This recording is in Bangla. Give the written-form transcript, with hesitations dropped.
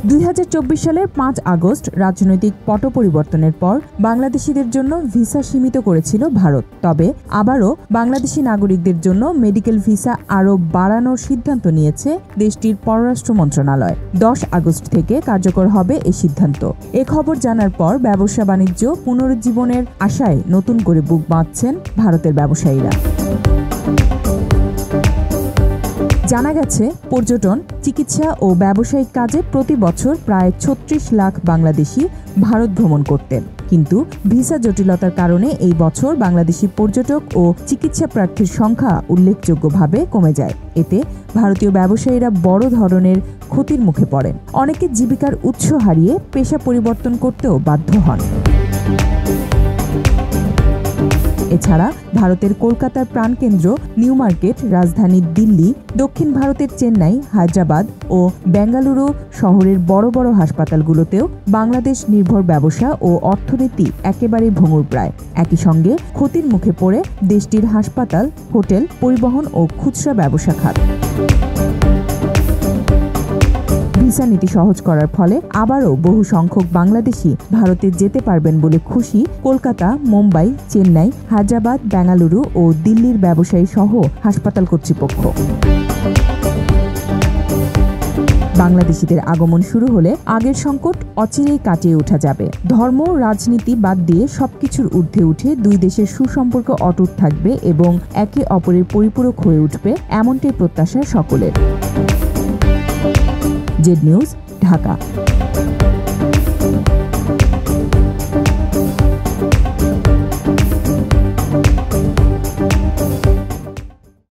2024 সালের 5 আগস্ট রাজনৈতিক পট পরিবর্তনের পর বাংলাদেশিদের জন্য ভিসা সীমিত করেছিল ভারত। তবে আবারও বাংলাদেশি নাগরিকদের জন্য মেডিকেল ভিসা আরও বাড়ানোর সিদ্ধান্ত নিয়েছে দেশটির পররাষ্ট্র মন্ত্রণালয়। 10 আগস্ট থেকে কার্যকর হবে এই সিদ্ধান্ত। এ খবর জানার পর ব্যবসা বাণিজ্য পুনরুজ্জীবনের আশায় নতুন করে বুক বাঁধছেন ভারতের ব্যবসায়ীরা। জানা গেছে, পর্যটন, চিকিৎসা ও ব্যবসায়িক কাজে প্রতি বছর প্রায় 36 লাখ বাংলাদেশি ভারত ভ্রমণ করতেন। কিন্তু ভিসা জটিলতার কারণে এই বছর বাংলাদেশি পর্যটক ও চিকিৎসা প্রার্থীর সংখ্যা উল্লেখযোগ্যভাবে কমে যায়। এতে ভারতীয় ব্যবসায়ীরা বড় ধরনের ক্ষতির মুখে পড়েন। অনেকে জীবিকার উৎস হারিয়ে পেশা পরিবর্তন করতেও বাধ্য হন। এছাড়া ভারতের কলকাতার প্রাণকেন্দ্র নিউ মার্কেট, রাজধানী দিল্লি, দক্ষিণ ভারতের চেন্নাই, হায়দ্রাবাদ ও বেঙ্গালুরু শহরের বড় বড় হাসপাতালগুলোতেও বাংলাদেশ নির্ভর ব্যবসা ও অর্থনীতি একেবারেই ভঙ্গুরপ্রায়। একই সঙ্গে ক্ষতির মুখে পড়ে দেশটির হাসপাতাল, হোটেল, পরিবহন ও খুচরা ব্যবসা খাত। ভিসা নীতি সহজ করার ফলে আবারও বহু সংখ্যক বাংলাদেশি ভারতে যেতে পারবেন বলে খুশি কলকাতা, মুম্বাই, চেন্নাই, হায়দ্রাবাদ, বেঙ্গালুরু ও দিল্লির ব্যবসায়ী সহ হাসপাতাল কর্তৃপক্ষ। বাংলাদেশিদের আগমন শুরু হলে আগের সংকট অচিরেই কাটিয়ে ওঠা যাবে। ধর্ম, রাজনীতি বাদ দিয়ে সবকিছুর ঊর্ধ্বে উঠে দুই দেশের সুসম্পর্ক অটুট থাকবে এবং একে অপরের পরিপূরক হয়ে উঠবে, এমনটাই প্রত্যাশা সকলের। Z news, Dhaka.